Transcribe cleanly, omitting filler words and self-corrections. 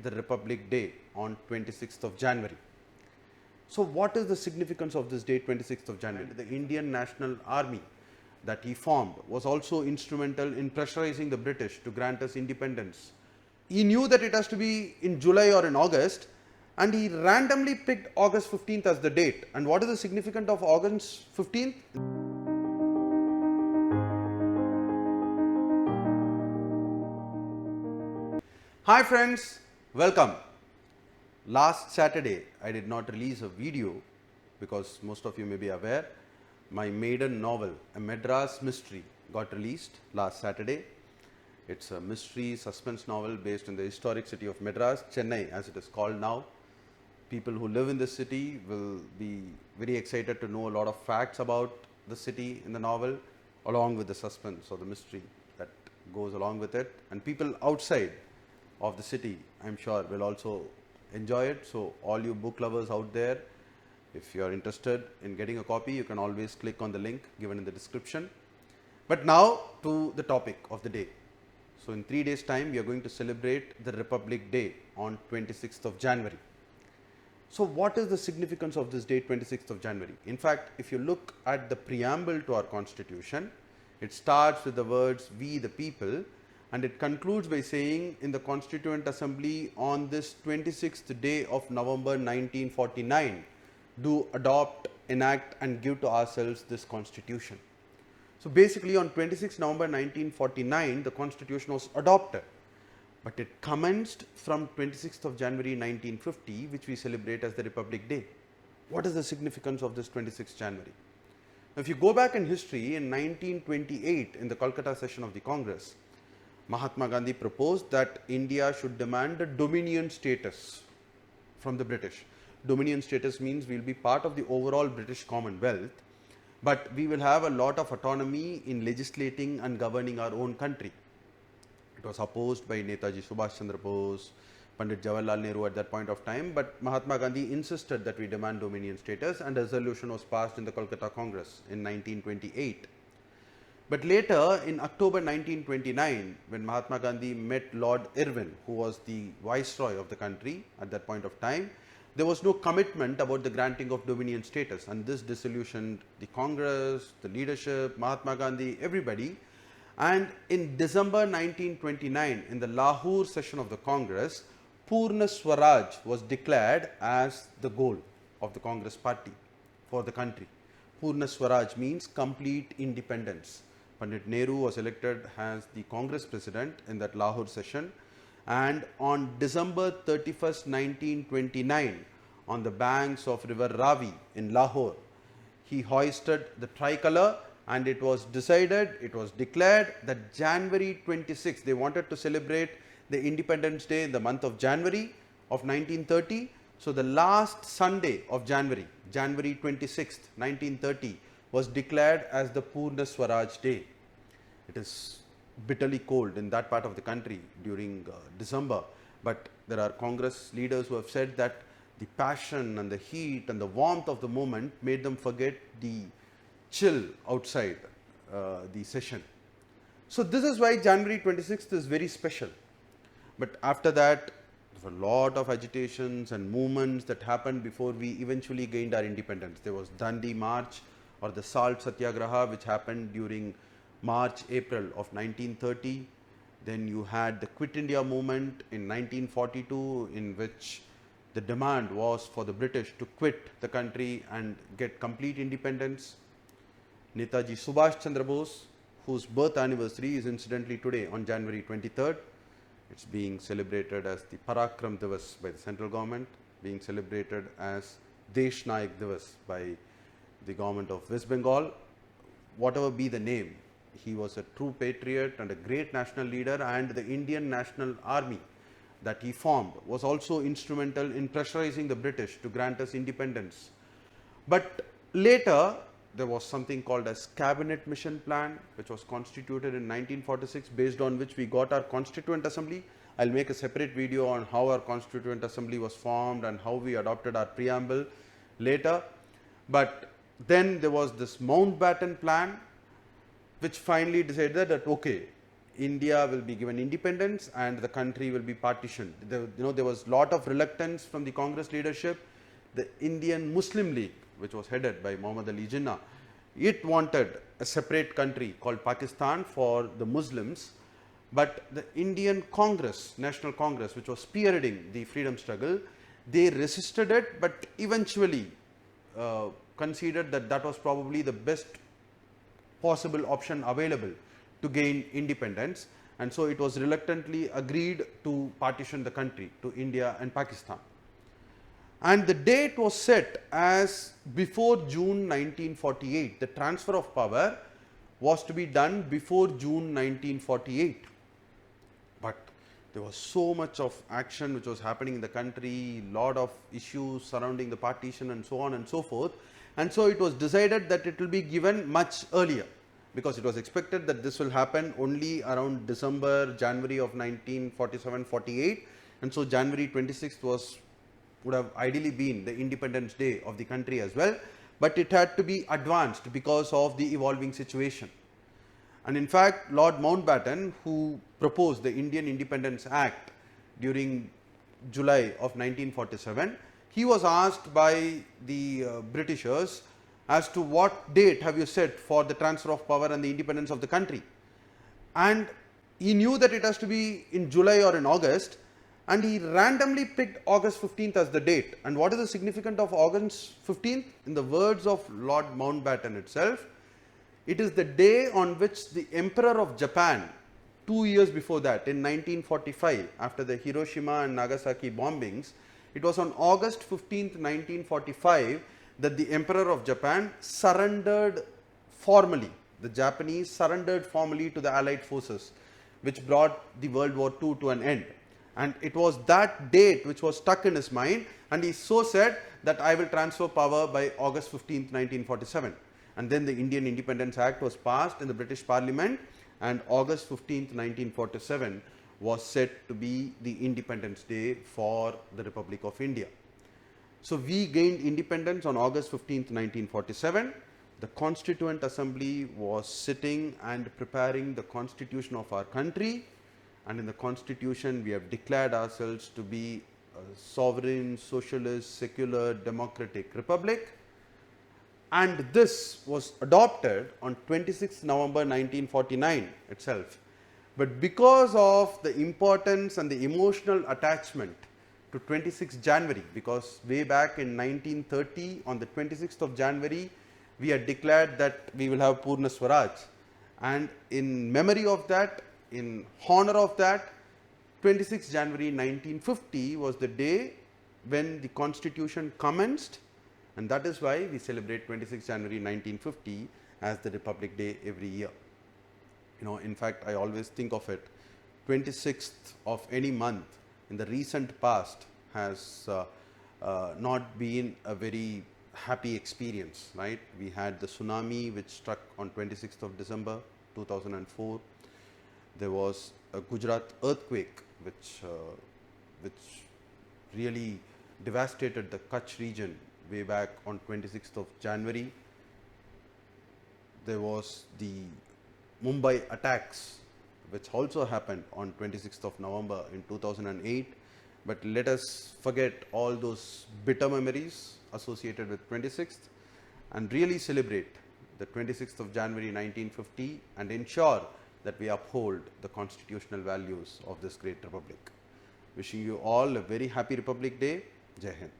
the Republic Day on 26th of January. So what is the significance of this date, 26th of January? The Indian National Army that he formed was also instrumental in pressurizing the British to grant us independence. He knew that it has to be in July or in August, and he randomly picked August 15th as the date. And what is the significance of August 15th? Hi friends, welcome. Last Saturday, I did not release a video because most of you may be aware, my maiden novel, A Madras Mystery, got released last Saturday. It's a mystery suspense novel based in the historic city of Madras, Chennai as it is called now. People who live in this city will be very excited to know a lot of facts about the city in the novel, along with the suspense or the mystery that goes along with it. And people outside of the city, I'm sure, will also enjoy it. So all you book lovers out there, if you are interested in getting a copy, you can always click on the link given in the description. But now to the topic of the day. So in 3 days time, we are going to celebrate the Republic Day on 26th of January. So what is the significance of this date, 26th of January? In fact, if you look at the preamble to our constitution, it starts with the words "we the people," and it concludes by saying, in the Constituent Assembly on this 26th day of November 1949, do adopt, enact and give to ourselves this constitution. So basically on 26th November 1949, the constitution was adopted, but it commenced from 26th of January 1950, which we celebrate as the Republic Day. What is the significance of this 26th January? Now, if you go back in history, in 1928, in the Kolkata session of the Congress, Mahatma Gandhi proposed that India should demand a dominion status from the British. Dominion status means we will be part of the overall British Commonwealth, but we will have a lot of autonomy in legislating and governing our own country. It was opposed by Netaji Subhash Chandra Bose, Pandit Jawaharlal Nehru at that point of time, but Mahatma Gandhi insisted that we demand dominion status, and a resolution was passed in the Kolkata Congress in 1928. But later, in October 1929, when Mahatma Gandhi met Lord Irwin, who was the viceroy of the country at that point of time, there was no commitment about the granting of dominion status, and this disillusioned the Congress, the leadership, Mahatma Gandhi, everybody. And in December 1929, in the Lahore session of the Congress, Purna Swaraj was declared as the goal of the Congress party for the country. Purna Swaraj means complete independence. Pandit Nehru was elected as the Congress president in that Lahore session, and on December 31st, 1929, on the banks of river Ravi in Lahore, he hoisted the tricolor, and it was decided, it was declared that January 26th, they wanted to celebrate the Independence Day in the month of January of 1930. So the last Sunday of January, January 26th, 1930, was declared as the Purna Swaraj Day. It is bitterly cold in that part of the country during December, but there are Congress leaders who have said that the passion and the heat and the warmth of the moment made them forget the chill outside the session. So this is why January 26th is very special. But after that, there were a lot of agitations and movements that happened before we eventually gained our independence. There was Dandi March or the Salt Satyagraha, which happened during March, April of 1930. Then you had the Quit India movement in 1942, in which the demand was for the British to quit the country and get complete independence. Netaji Subhash Chandra Bose, whose birth anniversary is incidentally today on January 23rd. It's being celebrated as the Parakram Divas by the central government, being celebrated as Desh Nayak Divas by the government of West Bengal. Whatever be the name, he was a true patriot and a great national leader, and the Indian National Army that he formed was also instrumental in pressurizing the British to grant us independence. But later, there was something called as Cabinet Mission Plan, which was constituted in 1946, based on which we got our Constituent Assembly. I'll make a separate video on how our Constituent Assembly was formed and how we adopted our preamble later. But then there was this Mountbatten Plan, which finally decided that okay, India will be given independence and the country will be partitioned. There was lot of reluctance from the Congress leadership. The Indian Muslim League, which was headed by Muhammad Ali Jinnah, it wanted a separate country called Pakistan for the Muslims, but the Indian Congress, National Congress, which was spearheading the freedom struggle, they resisted it, but eventually considered that that was probably the best possible option available to gain independence, and so it was reluctantly agreed to partition the country to India and Pakistan. And the date was set as before June 1948. The transfer of power was to be done before June 1948. But there was so much of action which was happening in the country, lot of issues surrounding the partition and so on and so forth. And so it was decided that it will be given much earlier, because it was expected that this will happen only around December, January of 1947-48. And so January 26th would have ideally been the Independence Day of the country as well, but it had to be advanced because of the evolving situation. And in fact, Lord Mountbatten, who proposed the Indian Independence Act during July of 1947, he was asked by the Britishers as to what date have you set for the transfer of power and the independence of the country. And he knew that it has to be in July or in August, and he randomly picked August 15th as the date. And what is the significance of August 15th? In the words of Lord Mountbatten itself, it is the day on which the Emperor of Japan, 2 years before that, in 1945, after the Hiroshima and Nagasaki bombings, it was on August 15th, 1945, that the Emperor of Japan surrendered formally. The Japanese surrendered formally to the Allied forces, which brought the World War II to an end. And it was that date which was stuck in his mind, and he so said that I will transfer power by August 15th, 1947. And then the Indian Independence Act was passed in the British Parliament, and August 15th, 1947 was set to be the Independence Day for the Republic of India. So we gained independence on August 15th, 1947. The Constituent Assembly was sitting and preparing the constitution of our country, and in the constitution we have declared ourselves to be a sovereign, socialist, secular, democratic republic. And this was adopted on 26th November 1949 itself. But because of the importance and the emotional attachment to 26th January, because way back in 1930, on the 26th of January, we had declared that we will have Purna Swaraj. And in memory of that, in honor of that, 26th January 1950 was the day when the constitution commenced, and that is why we celebrate 26th January 1950 as the Republic Day every year. In fact, I always think of it, 26th of any month in the recent past has not been a very happy experience, right? We had the tsunami which struck on 26th of December 2004. There was a Gujarat earthquake which really devastated the Kutch region way back on 26th of January. There was the Mumbai attacks which also happened on 26th of November in 2008. But let us forget all those bitter memories associated with 26th and really celebrate the 26th of January 1950 and ensure that we uphold the constitutional values of this great republic. Wishing you all a very happy Republic Day. Jai Hind.